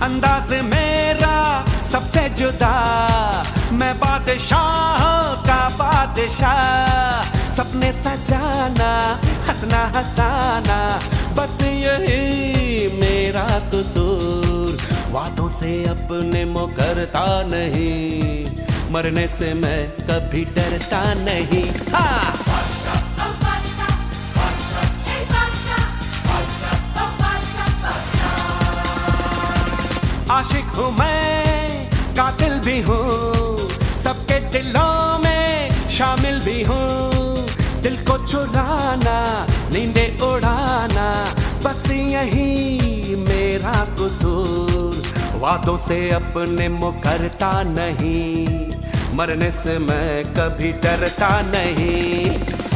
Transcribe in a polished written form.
अंदाज मेरा सबसे जुदा, मैं बादशाह का बादशाह। सपने सजाना, हंसना हंसाना, बस यही मेरा कसूर। वादों से अपने मुकरता नहीं, मरने से मैं कभी डरता नहीं। हाँ। आशिक हूँ मैं, कातिल भी हूँ, सबके दिलों में शामिल भी हूँ। दिल को चुराना, नींदे उड़ाना, बस यही मेरा कसूर। वादों से अपने मुकरता नहीं, मरने से मैं कभी डरता नहीं।